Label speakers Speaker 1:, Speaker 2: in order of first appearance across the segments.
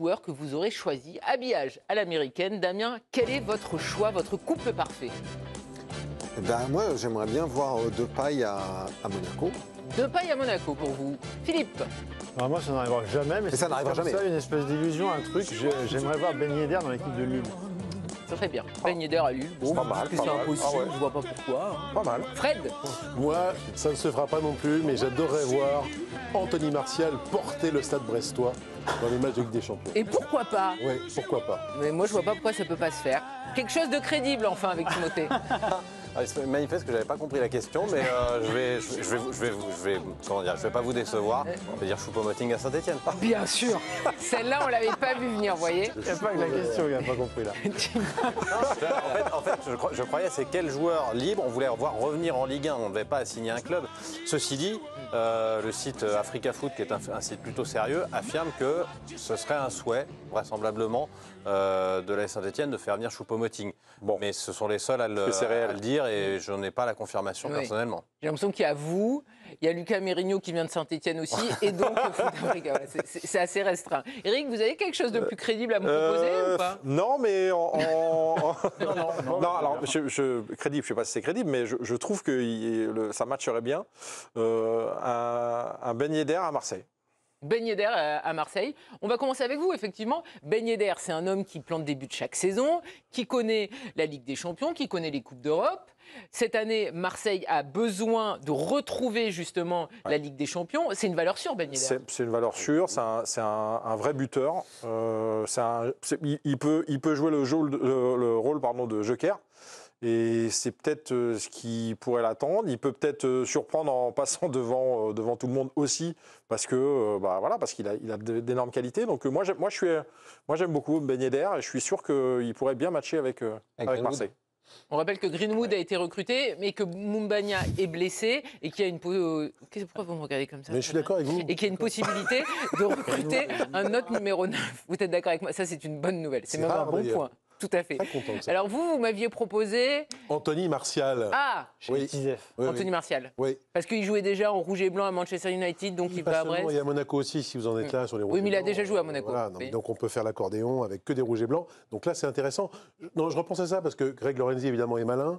Speaker 1: joueur que vous aurez choisi. Habillage à l'américaine. Damien, quel est votre choix, votre couple parfait?
Speaker 2: Moi, j'aimerais bien voir Depay à Monaco.
Speaker 1: Depay à Monaco pour vous. Philippe?
Speaker 3: Alors moi, ça n'arrivera jamais, mais
Speaker 2: ça n'arrivera jamais.
Speaker 3: Ça, une espèce d'illusion, un truc. J'aimerais voir Ben Yedder dans l'équipe de Lille.
Speaker 1: Très bien. Ben Yedder à Lille. Bon,
Speaker 2: pas mal,
Speaker 1: c'est
Speaker 2: pas mal.
Speaker 1: impossible,
Speaker 2: Ah ouais.
Speaker 1: je vois pas pourquoi.
Speaker 2: Pas mal.
Speaker 1: Fred?
Speaker 4: Moi, ça ne se fera pas non plus, mais j'adorerais voir Anthony Martial porter le Stade brestois dans les matchs de Ligue des Champions.
Speaker 1: Et pourquoi pas?
Speaker 4: Oui, pourquoi pas.
Speaker 1: Mais moi, je vois pas pourquoi ça peut pas se faire. Quelque chose de crédible, enfin, avec Timothée.
Speaker 5: C'est manifeste que j'avais pas compris la question, mais je vais pas vous décevoir. On va dire Choupo-Moting à Saint-Etienne.
Speaker 1: Bien sûr. Celle-là, on l'avait pas vu venir, vous voyez.
Speaker 3: Il n'y a pas que la question, il n'a pas compris là.
Speaker 5: En fait, je croyais c'est quel joueur libre on voulait voir revenir en Ligue 1. On ne devait pas assigner un club. Ceci dit, le site Africa Foot, qui est un site plutôt sérieux, affirme que ce serait un souhait, vraisemblablement, de la Saint-Etienne de faire venir Choupo-Moting. Bon. Mais ce sont les seuls à le dire et je n'ai pas la confirmation personnellement.
Speaker 1: J'ai l'impression qu'il y a vous, il y a Lucas Mérigno qui vient de Saint-Etienne aussi, et donc le Foot Africa. Voilà, c'est assez restreint. Eric, vous avez quelque chose de plus crédible à me proposer ou pas?
Speaker 6: Non, mais non, alors, crédible, je ne sais pas si c'est crédible, mais je trouve que ça matcherait bien. Un Ben Yedder à Marseille.
Speaker 1: Ben Yedder à Marseille. On va commencer avec vous, effectivement. Ben Yedder, c'est un homme qui plante des buts chaque saison, qui connaît la Ligue des Champions, qui connaît les Coupes d'Europe. Cette année, Marseille a besoin de retrouver justement la Ligue des Champions. C'est une valeur sûre, Ben Yedder.
Speaker 6: C'est une valeur sûre, c'est un vrai buteur. Il peut jouer le rôle de joker. Et c'est peut-être ce qui pourrait l'attendre. Il peut peut-être surprendre en passant devant tout le monde aussi, parce que parce qu'il a d'énormes qualités. Donc moi j'aime beaucoup Ben Yedder et je suis sûr qu'il pourrait bien matcher avec Marseille.
Speaker 1: On rappelle que Greenwood a été recruté, mais que Moumbagna est blessé et qu'il y a une pourquoi vous me regardez comme ça?
Speaker 4: Mais je suis d'accord avec vous.
Speaker 1: Et qu'il y a une possibilité de recruter un autre numéro 9. Vous êtes d'accord avec moi? Ça, c'est une bonne nouvelle. C'est même un bon point. Tout à fait.
Speaker 4: Très content de ça.
Speaker 1: Alors vous m'aviez proposé...
Speaker 4: Anthony Martial.
Speaker 1: Ah,
Speaker 4: oui.
Speaker 1: Anthony Martial.
Speaker 4: Oui.
Speaker 1: Parce qu'il jouait déjà en rouge et blanc à Manchester United, donc il va à Brest.
Speaker 4: Il y a Monaco aussi, si vous en êtes là, sur les rouges et blancs.
Speaker 1: Oui, mais il a déjà joué à Monaco.
Speaker 4: Voilà, donc on peut faire l'accordéon avec que des rouges et blancs. Donc là, c'est intéressant. Non, je repense à ça parce que Greg Lorenzi, évidemment, est malin.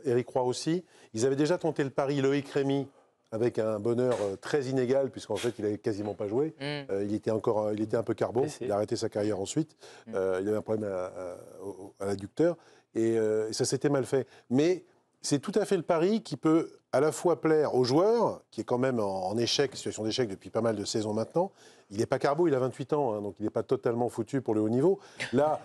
Speaker 4: Éric Roy aussi. Ils avaient déjà tenté le pari Loïc Rémy, avec un bonheur très inégal, puisqu'en fait, il n'avait quasiment pas joué. Il était un peu carbo. Il a arrêté sa carrière ensuite. Il avait un problème à l'adducteur. Et ça s'était mal fait. Mais c'est tout à fait le pari qui peut à la fois plaire au joueur, qui est quand même en échec, situation d'échec depuis pas mal de saisons maintenant. Il n'est pas carbo, il a 28 ans, hein, donc il n'est pas totalement foutu pour le haut niveau. Là,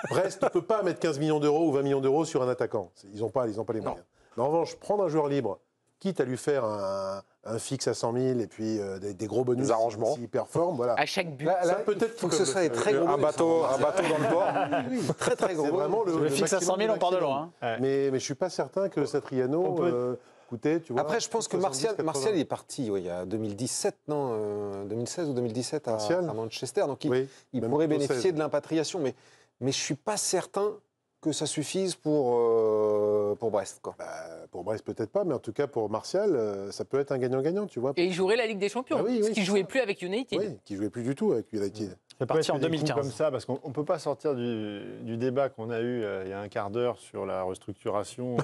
Speaker 4: Brest ne peut pas mettre 15 millions d'euros ou 20 millions d'euros sur un attaquant. Ils n'ont pas les moyens. Mais en revanche, prendre un joueur libre, quitte à lui faire un fixe à 100 000 et puis des gros bonus,
Speaker 6: des arrangements,
Speaker 4: s'il performe, voilà.
Speaker 1: À chaque but.
Speaker 2: Là, peut-être faut que ce soit très gros.
Speaker 6: Un bateau dans le port.
Speaker 2: Très très gros.
Speaker 4: C'est vraiment
Speaker 3: le fixe à 100 000, on part de loin.
Speaker 4: Hein. Mais je ne suis pas certain que Satriano coûtait, tu vois.
Speaker 2: Après, je pense que Martial est parti il y a 2017, non 2016 ou 2017 à Manchester. Donc il pourrait bénéficier de l'impatriation. Mais je ne suis pas certain que ça suffise pour Brest, quoi.
Speaker 4: Pour Brest, peut-être pas, mais en tout cas, pour Martial, ça peut être un gagnant-gagnant, tu vois.
Speaker 1: Et il jouerait la Ligue des Champions, ce qui ne jouait plus avec United.
Speaker 4: Oui, qui ne jouait plus du tout avec United.
Speaker 3: C'est parti en 2015. Comme ça, parce qu'on ne peut pas sortir du débat qu'on a eu il y a un quart d'heure sur la restructuration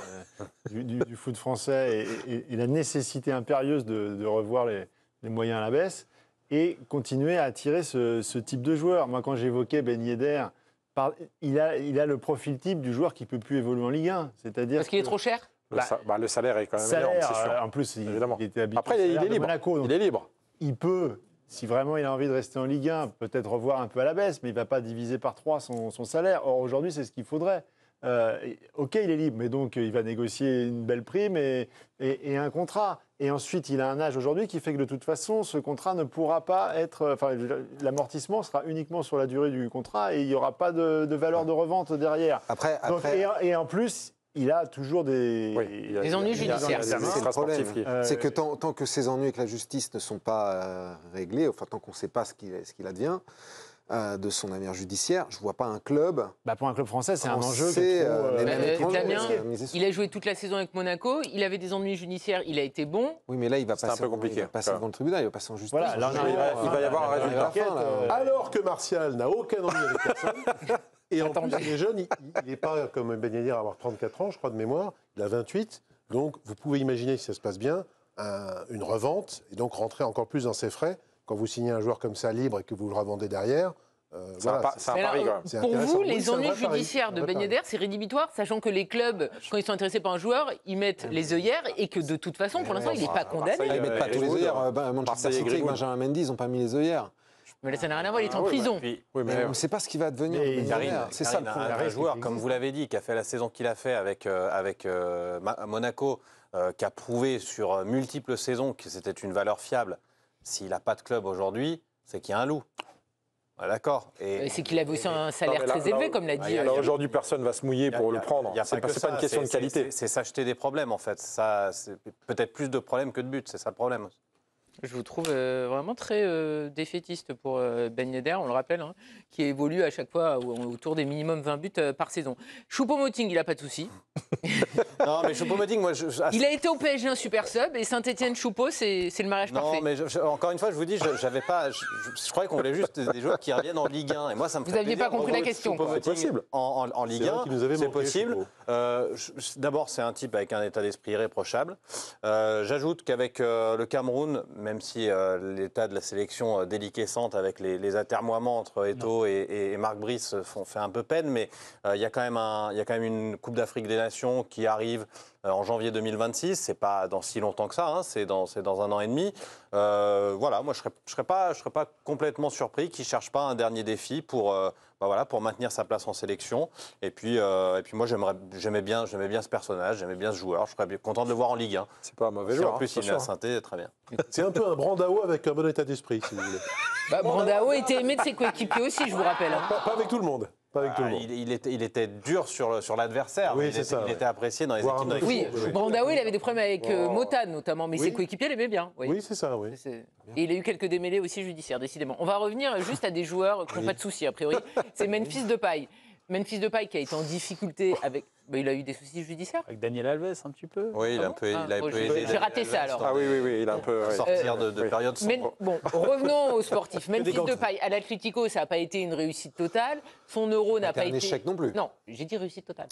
Speaker 3: du foot français et la nécessité impérieuse de revoir les moyens à la baisse et continuer à attirer ce type de joueur. Moi, quand j'évoquais Ben Yedder, il a le profil type du joueur qui ne peut plus évoluer en Ligue 1. C'est-à-dire
Speaker 1: parce qu'il est trop cher?
Speaker 6: Le salaire est quand même énorme, c'est sûr.
Speaker 3: En plus,
Speaker 6: évidemment.
Speaker 3: Il était habitué.
Speaker 6: Après, il est libre.
Speaker 3: Monaco,
Speaker 6: il est libre.
Speaker 3: Il peut, si vraiment il a envie de rester en Ligue 1, peut-être revoir un peu à la baisse, mais il ne va pas diviser par 3 son salaire. Or, aujourd'hui, c'est ce qu'il faudrait. OK, il est libre, mais donc il va négocier une belle prime et un contrat. Et ensuite, il a un âge aujourd'hui qui fait que de toute façon, ce contrat ne pourra pas être... Enfin, l'amortissement sera uniquement sur la durée du contrat et il n'y aura pas de valeur de revente derrière. Et en plus, il a toujours des
Speaker 1: ennuis judiciaires.
Speaker 2: C'est le problème. C'est que tant que ces ennuis avec la justice ne sont pas réglés, enfin tant qu'on ne sait pas ce qu'il advient, de son avenir judiciaire. Je ne vois pas un club.
Speaker 3: Pour un club français, c'est un enjeu
Speaker 1: il a joué toute la saison avec Monaco, il avait des ennuis judiciaires, il a été bon.
Speaker 2: Oui, mais là, il va passer,
Speaker 6: un peu compliqué.
Speaker 2: Il va passer devant le tribunal, il va passer en justice.
Speaker 3: Voilà, là,
Speaker 6: il va y avoir un résultat.
Speaker 4: Alors que Martial n'a aucun ennui avec personne. Et en plus, il est jeune, il n'est pas comme Ben Yedder à avoir 34 ans, je crois, de mémoire. Il a 28. Donc, vous pouvez imaginer, si ça se passe bien, une revente et donc rentrer encore plus dans ses frais. Quand vous signez un joueur comme ça libre et que vous le revendez derrière,
Speaker 6: c'est un pari quand même.
Speaker 1: Pour vous, les ennuis judiciaires de Ben Yedder, c'est rédhibitoire, sachant que les clubs, quand ils sont intéressés par un joueur, ils mettent les œillères et que de toute façon, pour l'instant, il n'est pas condamné.
Speaker 2: Ils ne mettent pas tous les œillères. Manchester City et Benjamin Mendy, ils n'ont pas mis les œillères.
Speaker 1: Mais là, ça n'a rien à voir, il est en prison.
Speaker 2: Mais on ne sait pas ce qui va devenir.
Speaker 5: C'est ça le problème. Un joueur, comme vous l'avez dit, qui a fait la saison qu'il a fait avec Monaco, qui a prouvé sur multiples saisons que c'était une valeur fiable, s'il n'a pas de club aujourd'hui, c'est qu'il y a un loup. D'accord.
Speaker 1: C'est qu'il avait aussi un salaire très élevé, comme l'a dit.
Speaker 6: Alors aujourd'hui, personne ne va se mouiller pour le prendre. C'est pas une question de qualité.
Speaker 5: C'est s'acheter des problèmes, en fait. C'est peut-être plus de problèmes que de buts, c'est ça le problème.
Speaker 1: Je vous trouve vraiment très défaitiste pour Ben Yedder, on le rappelle, hein, qui évolue à chaque fois autour des minimum 20 buts par saison. Choupo-Moting, il n'a pas de souci.
Speaker 5: Non, mais Choupo-Moting, moi...
Speaker 1: Il a été au PSG un super sub, et Saint-Etienne Choupo, c'est le mariage parfait.
Speaker 5: Non, mais encore une fois, je vous dis, je croyais qu'on voulait juste des joueurs qui reviennent en Ligue 1. Et moi, ça me fait
Speaker 1: Vous n'aviez pas compris la question.
Speaker 5: C'est possible. En Ligue 1, c'est possible. D'abord, c'est un type avec un état d'esprit irréprochable. J'ajoute qu'avec le Cameroun, même si l'état de la sélection déliquescente avec les atermoiements entre Eto'o et Marc Brice fait un peu peine, mais il y a quand même une Coupe d'Afrique des Nations qui arrive en janvier 2026. C'est pas dans si longtemps que ça, hein, c'est dans 1 an et demi. Voilà, moi je serais pas complètement surpris qu'il cherche pas un dernier défi pour maintenir sa place en sélection. Et puis moi j'aimais bien ce personnage, j'aimais bien ce joueur. Je serais content de le voir en Ligue 1.
Speaker 6: C'est pas un mauvais joueur.
Speaker 5: En plus, il est à Saint-Étienne, très bien.
Speaker 4: C'est un peu un Brandao avec un bon état d'esprit, si vous voulez.
Speaker 1: Brandao était aimé de ses coéquipiers aussi, je vous rappelle. Hein.
Speaker 4: Pas avec tout le monde.
Speaker 5: Il était dur sur l'adversaire.
Speaker 4: Oui,
Speaker 5: il était apprécié dans les équipes.
Speaker 1: Oui, Brandao, il avait des problèmes avec Motane notamment, mais ses coéquipiers l'aimaient bien.
Speaker 4: Oui, c'est ça, oui.
Speaker 1: Et il a eu quelques démêlés aussi judiciaires, décidément. On va revenir juste à des joueurs qui n'ont pas de soucis, a priori. C'est Memphis Depay. Memphis Depay qui a été en difficulté avec... il a eu des soucis judiciaires.
Speaker 3: Avec Daniel Alves, un petit peu.
Speaker 5: Oui, il a un peu aidé.
Speaker 1: J'ai raté ça, alors.
Speaker 6: Ah oui, il a un peu...
Speaker 5: Sortir de période sombre.
Speaker 1: Bon, revenons aux sportifs. Memphis Depay, à l'Atlético, ça n'a pas été une réussite totale. Son euro n'a pas été...
Speaker 2: un échec non plus.
Speaker 1: Non, j'ai dit réussite totale.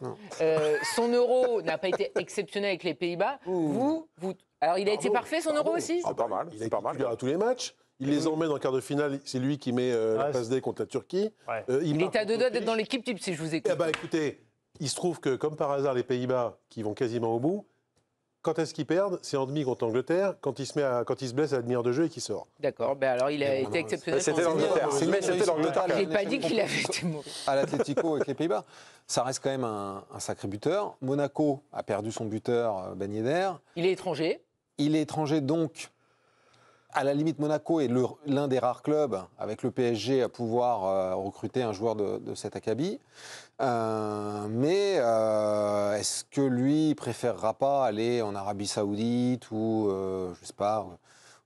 Speaker 1: Son euro n'a pas été exceptionnel avec les Pays-Bas. Alors, il a été parfait, son euro aussi.
Speaker 6: C'est pas mal.
Speaker 4: Il a été titulaire à tous les matchs. Il les emmène en quart de finale. C'est lui qui met la passe D contre la Turquie.
Speaker 3: Ouais.
Speaker 1: Il est à 2 doigts d'être dans l'équipe type, si je vous écoute.
Speaker 4: Écoutez, il se trouve que, comme par hasard, les Pays-Bas, qui vont quasiment au bout, quand est-ce qu'ils perdent? C'est en demi contre l'Angleterre, quand il se blesse à la demi-heure de jeu et qu'il sort.
Speaker 1: D'accord, alors il a été exceptionnel.
Speaker 6: C'était l'Angleterre. C'était l'Angleterre.
Speaker 1: Je n'ai pas dit qu'il avait été mauvais.
Speaker 2: À l'Atlético avec les Pays-Bas, ça reste quand même un sacré buteur. Monaco a perdu son buteur, Ben Yedder.
Speaker 1: Il est étranger.
Speaker 2: Il est étranger, donc... À la limite, Monaco est l'un des rares clubs avec le PSG à pouvoir recruter un joueur de cet acabit. Mais est-ce que lui préférera pas aller en Arabie Saoudite ou, je sais pas,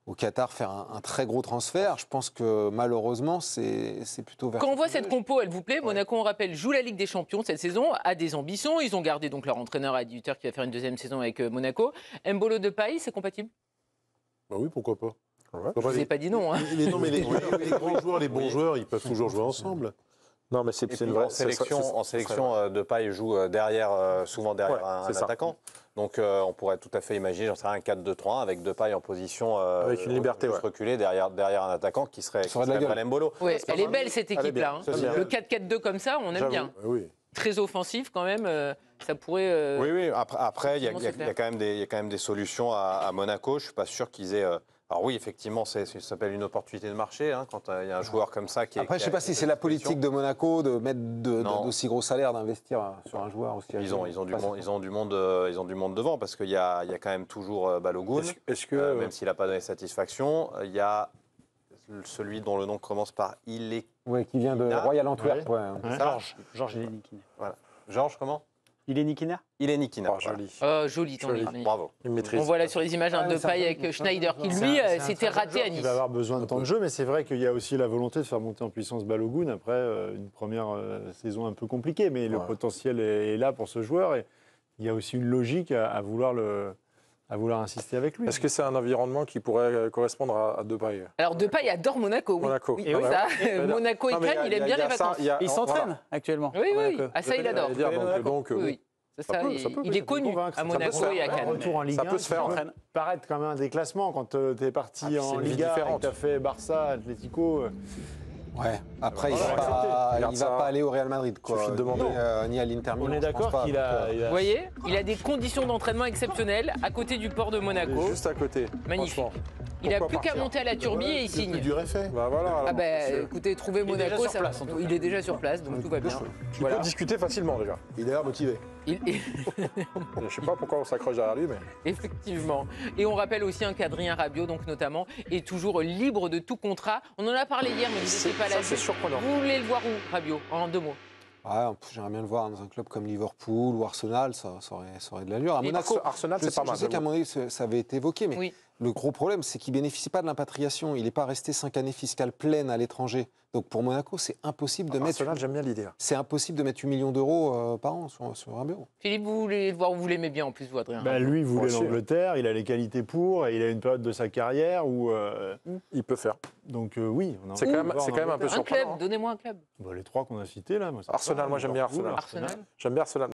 Speaker 2: au Qatar faire un très gros transfert? Je pense que malheureusement, c'est plutôt vers...
Speaker 1: Quand on voit cette compo, elle vous plaît? Monaco, on rappelle, joue la Ligue des Champions cette saison, a des ambitions. Ils ont gardé donc leur entraîneur à 18h qui va faire une deuxième saison avec Monaco. Mbolo Depay, c'est compatible?
Speaker 4: Oui, pourquoi pas.
Speaker 1: Je vous ai pas dit non. Hein.
Speaker 4: Les grands joueurs, les bons joueurs, ils peuvent toujours jouer ensemble.
Speaker 6: Non, mais c'est une vraie...
Speaker 5: En sélection, Depay joue souvent derrière un attaquant. Donc on pourrait tout à fait imaginer, j'en sais rien, un 4-2-3 avec Depay en position
Speaker 6: avec une liberté,
Speaker 5: reculée derrière un attaquant qui serait Mbolo.
Speaker 1: Oui, elle est belle cette équipe-là. Hein. Le 4-4-2 comme ça, on aime bien.
Speaker 4: Oui.
Speaker 1: Très offensif quand même, ça pourrait...
Speaker 5: Oui, après il y a quand même des solutions à Monaco. Je ne suis pas sûr qu'ils aient... Alors oui, effectivement, ça s'appelle une opportunité de marché, hein, quand il y a un joueur comme ça qui est...
Speaker 2: Après, je ne sais pas si c'est la politique de Monaco de mettre d'aussi gros salaires, d'investir sur un joueur aussi.
Speaker 5: Ils ont du monde devant, parce qu'il y a quand même toujours Balogun, même s'il n'a pas donné satisfaction. Il y a celui dont le nom commence par
Speaker 2: Oui, qui vient de Royal Antwerp.
Speaker 3: Georges Ilénichine.
Speaker 5: Voilà. Georges, comment?
Speaker 3: Il est Nikiner.
Speaker 5: Il est Nikiner.
Speaker 6: Oh, joli.
Speaker 1: Joli ton Nikiner.
Speaker 5: Bravo.
Speaker 6: Il maîtrise.
Speaker 1: On voit là sur les images un Depay avec Schneider qui, lui, s'était raté à Nice.
Speaker 3: Il va avoir besoin de temps de jeu, mais c'est vrai qu'il y a aussi la volonté de faire monter en puissance Balogun après une première saison un peu compliquée. Mais le potentiel est là pour ce joueur. Et il y a aussi une logique à vouloir insister avec lui.
Speaker 6: Est-ce que c'est un environnement qui pourrait correspondre à Depay?
Speaker 1: Alors Depay adore Monaco. Oui.
Speaker 6: Monaco.
Speaker 1: Oui, ça, Monaco et Cannes, il aime bien les vacances.
Speaker 7: Il s'entraîne actuellement.
Speaker 1: Oui, oui. Ah, ça, il adore.
Speaker 6: Donc,
Speaker 1: Oui. C'est ça, il est connu à Monaco et à Cannes.
Speaker 3: Retour en Ligue 1,
Speaker 6: ça peut se faire.
Speaker 3: Paraître quand même un déclassement quand tu es parti en Liga, tu as fait Barça, Atlético.
Speaker 2: Ouais, après, il ne va pas aller au Real Madrid, quoi.
Speaker 6: Suffit de demander.
Speaker 2: Ni à l'Inter Milan.
Speaker 3: On est d'accord qu'il a...
Speaker 1: Vous voyez, il a des conditions d'entraînement exceptionnelles à côté du port de Monaco.
Speaker 6: Juste à côté.
Speaker 1: Magnifique. Il n'a plus qu'à monter à la turbie et il signe.
Speaker 4: Du réfait.
Speaker 6: Bah voilà.
Speaker 1: Ah bah écoutez, trouver Monaco, il est déjà sur place, donc tout va bien.
Speaker 6: Tu peux discuter facilement déjà.
Speaker 4: Il est là motivé.
Speaker 6: Je ne sais pas pourquoi on s'accroche derrière lui, mais...
Speaker 1: Effectivement. Et on rappelle aussi qu'Adrien Rabiot, donc notamment, est toujours libre de tout contrat. On en a parlé hier, mais vous n'étiez pas là.
Speaker 6: C'est surprenant.
Speaker 1: Vous voulez le voir où, Rabiot, en 2 mots?
Speaker 2: J'aimerais bien le voir dans un club comme Liverpool ou Arsenal, ça aurait de l'allure. À Monaco,
Speaker 6: Arsenal, c'est pas mal.
Speaker 2: Je sais qu'à un moment donné, ça avait été évoqué, mais le gros problème, c'est qu'il ne bénéficie pas de l'impatriation. Il n'est pas resté 5 années fiscales pleines à l'étranger. Donc pour Monaco, c'est impossible de mettre...
Speaker 6: Arsenal, j'aime bien l'idée.
Speaker 2: C'est impossible de mettre 8 millions d'euros par an sur un bureau.
Speaker 1: Philippe, vous voulez le voir, vous l'aimez bien en plus, vous, Adrien?
Speaker 3: Lui, il voulait l'Angleterre, il a les qualités pour, et il a une période de sa carrière où...
Speaker 6: Il peut faire.
Speaker 3: Donc oui.
Speaker 6: C'est quand même un peu
Speaker 1: Un
Speaker 6: surprenant.
Speaker 1: club, donnez-moi un club.
Speaker 3: Les 3 qu'on a cités là.
Speaker 6: Arsenal, moi j'aime bien Arsenal. J'aime bien Arsenal.